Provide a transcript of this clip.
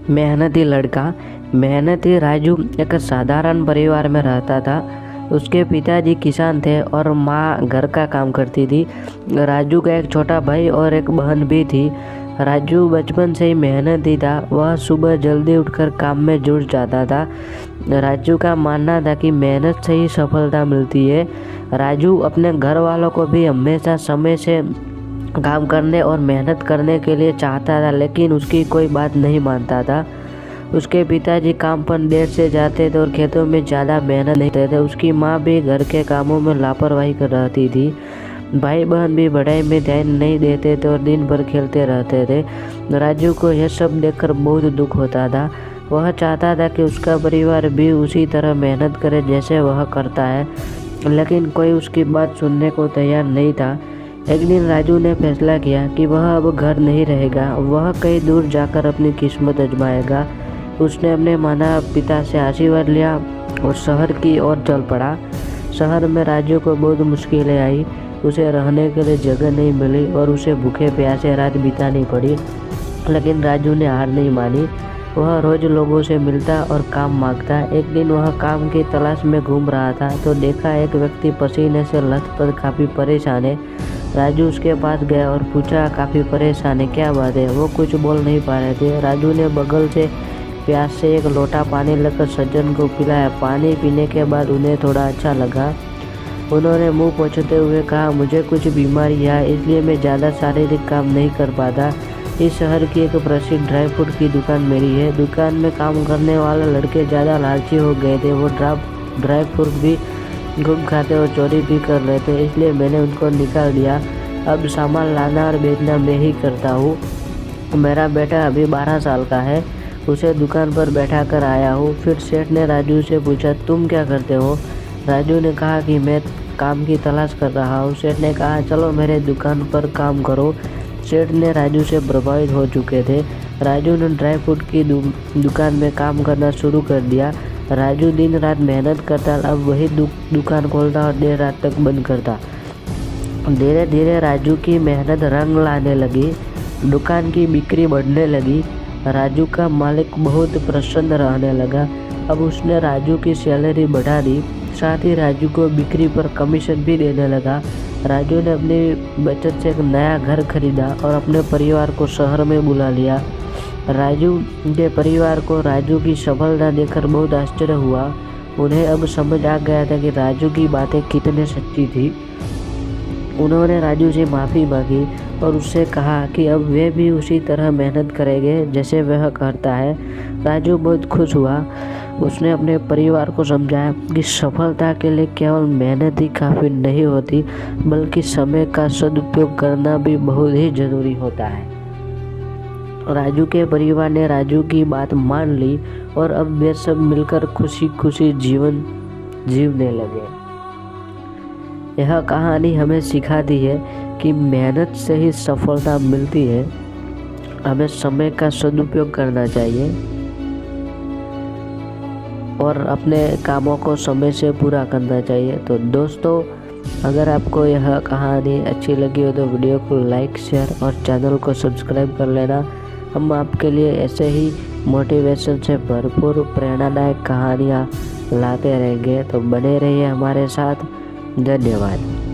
मेहनती लड़का। मेहनती राजू एक साधारण परिवार में रहता था। उसके पिताजी किसान थे और माँ घर का काम करती थी। राजू का एक छोटा भाई और एक बहन भी थी। राजू बचपन से ही मेहनती था। वह सुबह जल्दी उठकर काम में जुट जाता था। राजू का मानना था कि मेहनत से ही सफलता मिलती है। राजू अपने घर वालों को भी हमेशा समय से काम करने और मेहनत करने के लिए चाहता था, लेकिन उसकी कोई बात नहीं मानता था। उसके पिताजी काम पर देर से जाते थे और खेतों में ज़्यादा मेहनत नहीं करते थे। उसकी माँ भी घर के कामों में लापरवाही कर रहती थी। भाई बहन भी पढ़ाई में ध्यान नहीं देते थे और दिन भर खेलते रहते थे। राजू को यह सब देखकर बहुत दुख होता था। वह चाहता था कि उसका परिवार भी उसी तरह मेहनत करे जैसे वह करता है, लेकिन कोई उसकी बात सुनने को तैयार नहीं था। एक दिन राजू ने फैसला किया कि वह अब घर नहीं रहेगा, वह कहीं दूर जाकर अपनी किस्मत आजमाएगा। उसने अपने माता पिता से आशीर्वाद लिया और शहर की ओर चल पड़ा। शहर में राजू को बहुत मुश्किलें आई। उसे रहने के लिए जगह नहीं मिली और उसे भूखे प्यासे रात बितानी पड़ी, लेकिन राजू ने हार नहीं मानी। वह रोज़ लोगों से मिलता और काम मांगता। एक दिन वह काम की तलाश में घूम रहा था तो देखा एक व्यक्ति पसीने से लथपथ काफ़ी परेशान है। राजू उसके पास गया और पूछा, काफ़ी परेशान है, क्या बात है? वो कुछ बोल नहीं पा रहे थे। राजू ने बगल से प्यास से एक लोटा पानी लेकर सज्जन को पिलाया। पानी पीने के बाद उन्हें थोड़ा अच्छा लगा। उन्होंने मुंह पोंछते हुए कहा, मुझे कुछ बीमारी है इसलिए मैं ज़्यादा शारीरिक काम नहीं कर पाता। इस शहर की एक प्रसिद्ध ड्राई फ्रूट की दुकान मेरी है। दुकान में काम करने वाले लड़के ज़्यादा लालची हो गए थे। वो ड्राई फ्रूट भी खूब खाते और चोरी भी कर लेते, इसलिए मैंने उनको निकाल दिया। अब सामान लाना और बेचना मैं ही करता हूँ। मेरा बेटा अभी 12 साल का है, उसे दुकान पर बैठा कर आया हूँ। फिर सेठ ने राजू से पूछा, तुम क्या करते हो? राजू ने कहा कि मैं काम की तलाश कर रहा हूँ। सेठ ने कहा, चलो मेरे दुकान पर काम करो। सेठ ने राजू से प्रभावित हो चुके थे। राजू ने ड्राई फ्रूट की दुकान में काम करना शुरू कर दिया। राजू दिन रात मेहनत करता, अब वही दुकान खोलता और देर रात तक बंद करता। धीरे धीरे राजू की मेहनत रंग लाने लगी। दुकान की बिक्री बढ़ने लगी। राजू का मालिक बहुत प्रसन्न रहने लगा। अब उसने राजू की सैलरी बढ़ा दी, साथ ही राजू को बिक्री पर कमीशन भी देने लगा। राजू ने अपनी बचत से एक नया घर खरीदा और अपने परिवार को शहर में बुला लिया। राजू के परिवार को राजू की सफलता देखकर बहुत आश्चर्य हुआ। उन्हें अब समझ आ गया था कि राजू की बातें कितने सच्ची थी। उन्होंने राजू से माफ़ी मांगी और उससे कहा कि अब वे भी उसी तरह मेहनत करेंगे जैसे वह करता है। राजू बहुत खुश हुआ। उसने अपने परिवार को समझाया कि सफलता के लिए केवल मेहनत ही काफ़ी नहीं होती, बल्कि समय का सदुपयोग करना भी बहुत ही ज़रूरी होता है। राजू के परिवार ने राजू की बात मान ली और अब वे सब मिलकर खुशी खुशी जीवन जीने लगे। यह कहानी हमें सिखाती है कि मेहनत से ही सफलता मिलती है। हमें समय का सदुपयोग करना चाहिए और अपने कामों को समय से पूरा करना चाहिए। तो दोस्तों, अगर आपको यह कहानी अच्छी लगी हो तो वीडियो को लाइक, शेयर और चैनल को सब्सक्राइब कर लेना। हम आपके लिए ऐसे ही मोटिवेशन से भरपूर प्रेरणादायक कहानियाँ लाते रहेंगे, तो बने रहिए हमारे साथ। धन्यवाद।